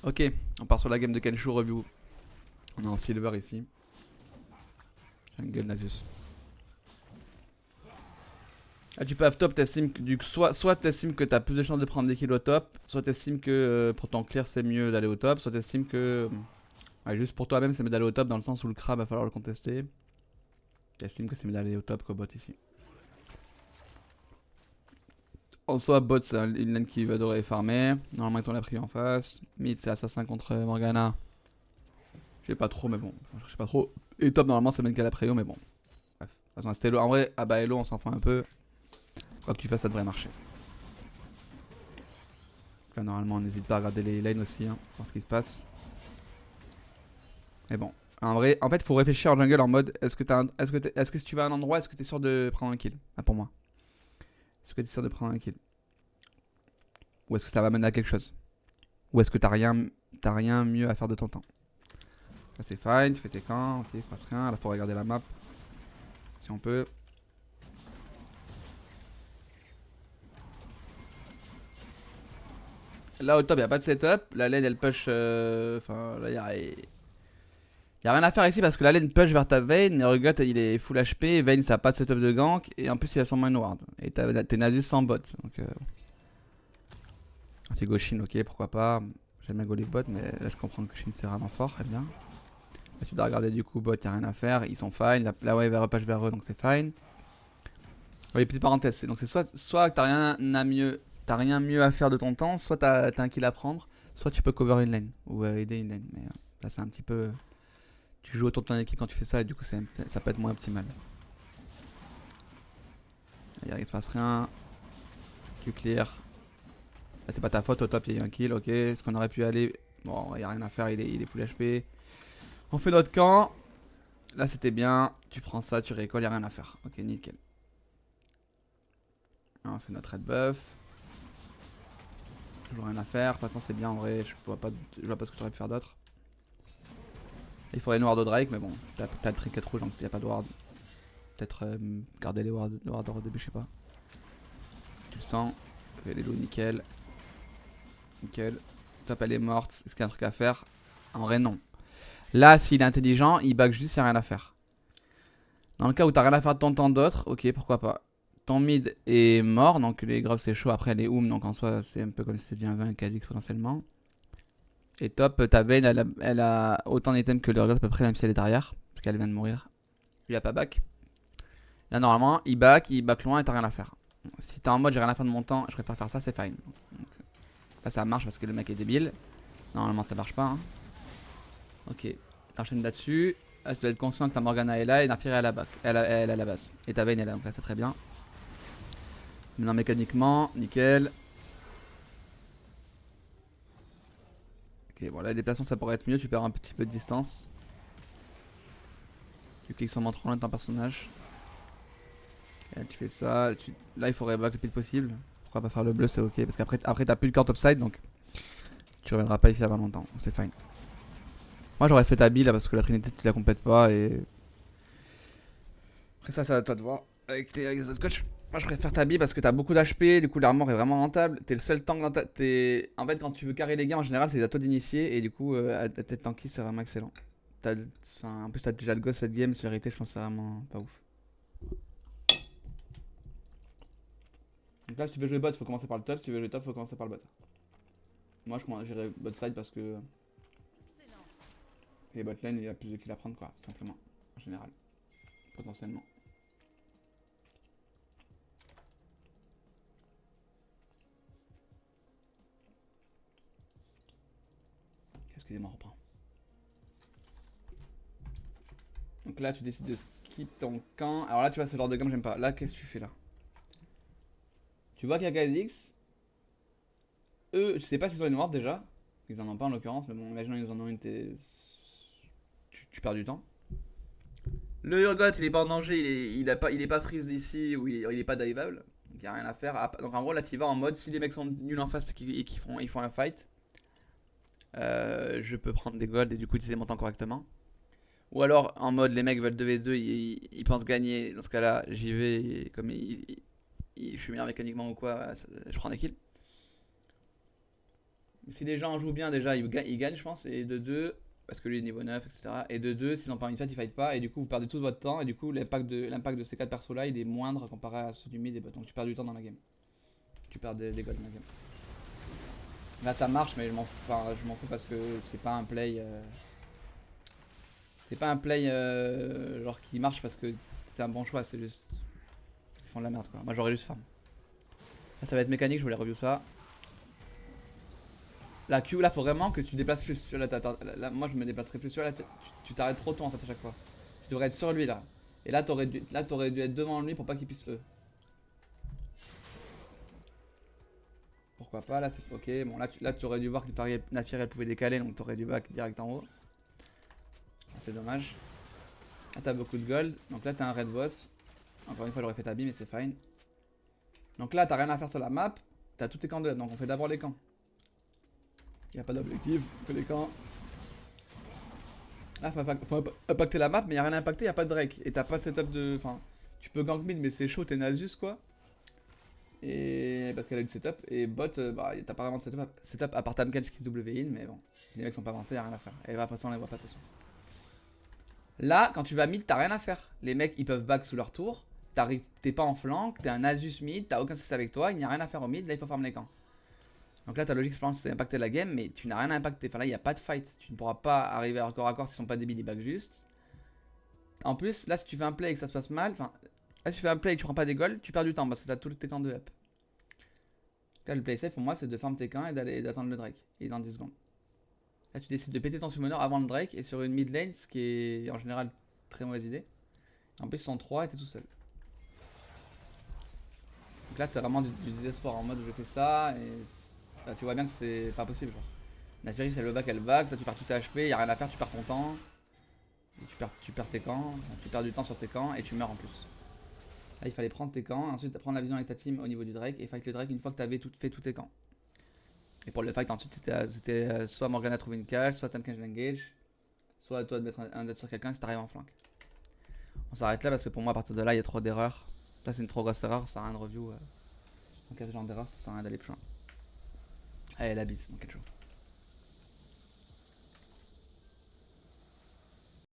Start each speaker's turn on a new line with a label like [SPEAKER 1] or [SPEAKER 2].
[SPEAKER 1] Ok, on part sur la game de Kensho review. On est en silver ici. Jungle Nasus. Ah, tu peux have top, t'estimes que soit t'estimes que t'as plus de chances de prendre des kills au top, soit t'estimes que pour ton clear c'est mieux d'aller au top, soit t'estimes que ouais, juste pour toi-même c'est mieux d'aller au top dans le sens où le crabe va falloir le contester. T'estimes que c'est mieux d'aller au top qu'au bot ici. En soi, bot c'est une lane qui va adorer farmer. Normalement ils ont la pris en face. Mid c'est assassin contre Morgana. Je sais pas trop, mais bon, je sais pas trop. Et top normalement c'est le mec qui a la prio, mais bon. Bref. De toute façon, c'était Elo. En vrai, ah bah Elo on s'en fout un peu. Quoi que tu fasses, ça devrait marcher. Là, normalement, on n'hésite pas à regarder les lanes aussi, hein, voir ce qui se passe. Mais bon, en vrai, en fait, faut réfléchir en jungle en mode est-ce que si tu vas à un endroit, est-ce que t'es sûr de prendre un kill? Ah, pour moi. Est-ce que t'es sûr de prendre un kill? Ou est-ce que ça va mener à quelque chose? Ou est-ce que t'as rien mieux à faire de ton temps? Là, c'est fine, tu fais tes camps, ok, il se passe rien. Là, faut regarder la map. Si on peut. Là, au top, y'a pas de setup. La lane, elle push. Enfin, là, y'a rien à faire ici parce que la lane push vers ta Vayne, mais regarde, il est full HP, Vayne ça a pas de setup de gank, et en plus il a son main ward. Et t'es Nasus sans bot. Donc c'est Goshin, ok, pourquoi pas. J'aime bien go les bots, mais là je comprends que Goshin c'est vraiment fort, très bien. Là tu dois regarder du coup bot, y'a rien à faire, ils sont fine, la wave elle repâche vers eux donc c'est fine. Oui, petite parenthèse, donc c'est soit que t'as rien mieux à faire de ton temps, soit t'as un kill à prendre, soit tu peux cover une lane, ou aider une lane, mais là c'est un petit peu... Tu joues autour de ton équipe quand tu fais ça et du coup ça peut être moins optimal. Il se passe rien. Tu clear. Là c'est pas ta faute, au top il y a eu un kill, ok. Est-ce qu'on aurait pu aller? Bon, il y a rien à faire, il est full HP. On fait notre camp. Là c'était bien. Tu prends ça, tu récolles, il a rien à faire. Ok, nickel. Là, on fait notre red buff. Toujours rien à faire. De toute façon c'est bien en vrai. Je vois pas ce que tu aurais pu faire d'autre. Il faudrait une ward au Drake, mais bon, t'as le trinket rouge donc il n'y a pas de ward. Peut-être garder les wards au début, je sais pas. Tu le sens. Les loups, nickel. Nickel. Top, elle est morte. Est-ce qu'il y a un truc à faire? En vrai, non. Là, s'il est intelligent, il back juste, il n'y a rien à faire. Dans le cas où t'as rien à faire de ton temps d'autre, ok, pourquoi pas. Ton mid est mort, donc les groves c'est chaud. Après, les Oum, donc en soi, c'est un peu comme si c'était un 20 quasi potentiellement. Et top, ta Vayne, elle a autant d'items que le Urgot à peu près, même si elle est derrière. Parce qu'elle vient de mourir. Il a pas back. Là, normalement, il back loin et t'as rien à faire. Si t'es en mode j'ai rien à faire de mon temps, je préfère faire ça, c'est fine. Donc, là, ça marche parce que le mec est débile. Normalement, ça marche pas. Hein. Ok, t'enchaînes là-dessus. Là, tu dois être conscient que ta Morgana est là et Naafiri est à la back. Elle est à la base. Et ta Vayne est là, donc là, c'est très bien. Maintenant, mécaniquement, nickel. Ok, bon, là, les déplacements, ça pourrait être mieux. Tu perds un petit peu de distance. Tu cliques sûrement trop loin de ton personnage. Et là, tu fais ça. Là, il faudrait back le plus possible. Pourquoi pas faire le bleu, c'est ok. Parce qu'après, t'as plus le corps topside, donc tu reviendras pas ici avant longtemps. Donc c'est fine. Moi, j'aurais fait ta bille là parce que la trinité, tu la complètes pas. Et après, ça, c'est à toi de voir. Avec les autres coachs. Moi, je préfère ta bille parce que t'as beaucoup d'HP. Du coup, l'armor est vraiment rentable. T'es le seul tank dans ta. En fait, quand tu veux carrer les games, en général, c'est à toi d'initier. Et du coup, à tête tanky, c'est vraiment excellent. En plus, t'as déjà le gosse cette game. Sur vérité, je pense que c'est vraiment pas ouf. Donc là, si tu veux jouer bot, faut commencer par le top. Si tu veux jouer top, faut commencer par le bot. Moi, j'irai bot side parce que les bot lane, il y a plus de kills à prendre, quoi, tout simplement. En général. Potentiellement. Excusez-moi, on reprend. Donc là, tu décides de skip ton camp. Alors là, tu vois, ce genre de gamme, j'aime pas. Là, qu'est-ce que tu fais là? Tu vois qu'il y a KSX. Eux, je sais pas s'ils ont une ward déjà. Ils en ont pas en l'occurrence, mais bon, imaginons qu'ils en ont une, tu perds du temps. Le Urgot, il est pas en danger, il est pas freeze d'ici ou il est pas diveable. Donc y a rien à faire. Donc en gros, là, tu vas en mode si les mecs sont nuls en face et qu'ils font un fight, je peux prendre des golds et du coup utiliser mon temps correctement. Ou alors en mode les mecs veulent 2v2, ils pensent gagner. Dans ce cas-là, j'y vais et comme je suis meilleur mécaniquement ou quoi, je prends des kills. Si les gens jouent bien déjà, ils gagnent je pense, et de 2, parce que lui est niveau 9, etc. Et de 2, s'ils n'ont pas une fight, ils fight pas, et du coup vous perdez tout votre temps, et du coup l'impact de ces 4 persos là il est moindre comparé à ceux du mid et bot, donc tu perds du temps dans la game. Tu perds des golds dans la game. Là ça marche, mais je m'en fous, enfin, je m'en fous parce que c'est pas un play. C'est pas un play genre qui marche parce que c'est un bon choix, c'est juste. Ils font de la merde quoi. Moi j'aurais juste farm. Là ça va être mécanique, je voulais review ça. La Q là faut vraiment que tu déplaces plus. Là, moi je me déplacerai plus. Là tu t'arrêtes trop tôt en fait à chaque fois. Tu devrais être sur lui là. Et là t'aurais dû être devant lui pour pas qu'il puisse E. Pourquoi pas, là c'est ok. Bon là tu aurais dû voir que Naafiri elle pouvait décaler donc t'aurais dû back direct en haut. C'est dommage. Là t'as beaucoup de gold. Donc là t'as un red boss. Encore une fois j'aurais fait ta bille mais c'est fine. Donc là t'as rien à faire sur la map. T'as tous tes camps de up. Donc on fait d'abord les camps. Y a pas d'objectif, on fait les camps. Là faut impacter la map mais y a rien à impacter, y a pas de Drake. Et t'as pas de setup de. Enfin, tu peux gank mid mais c'est chaud, t'es Nasus quoi. Et parce qu'elle a une setup. Et bot, bah t'as pas vraiment de setup à part Tamkench qui W in, mais bon. Les mecs sont pas avancés, y'a rien à faire. Et après ça on les voit pas de toute façon. Là, quand tu vas mid, t'as rien à faire. Les mecs ils peuvent back sous leur tour. T'es pas en flanc, t'es un Nasus mid, t'as aucun succès avec toi, il n'y a rien à faire au mid, là il faut farm les camps. Donc là ta logique je pense c'est impacter la game, mais tu n'as rien à impacter. Enfin là il n'y a pas de fight. Tu ne pourras pas arriver à corps s'ils sont pas débiles, ils back juste. En plus, là si tu fais un play et que ça se passe mal, enfin là si tu fais un play et que tu prends pas des goals, tu perds du temps parce que t'as tous tes camps de up. Là le play safe pour moi c'est de farm tes camps et d'attendre le Drake. Et dans 10 secondes. Là tu décides de péter ton summoner avant le Drake et sur une mid lane, ce qui est en général très mauvaise idée. En plus ils sont 3 et t'es tout seul. Donc là c'est vraiment du désespoir en mode je fais ça et là, tu vois bien que c'est pas possible genre. Naafiri c'est le back, elle back, toi tu perds tout tes HP, y'a rien à faire, tu perds ton temps. Et tu perds tes camps, tu perds du temps sur tes camps et tu meurs en plus. Là il fallait prendre tes camps, ensuite prendre la vision avec ta team au niveau du Drake et fight le Drake une fois que tu avais fait tous tes camps. Et pour le fight ensuite c'était soit Morgana trouver une cage, soit Tamkench l'engage, soit toi de mettre un dead sur quelqu'un si t'arrives en flank. On s'arrête là parce que pour moi à partir de là il y a trop d'erreurs. Ça c'est une trop grosse erreur, ça sert à rien de review. En cas de genre d'erreur ça sert à rien d'aller plus loin. Allez la bise, mon Kencho.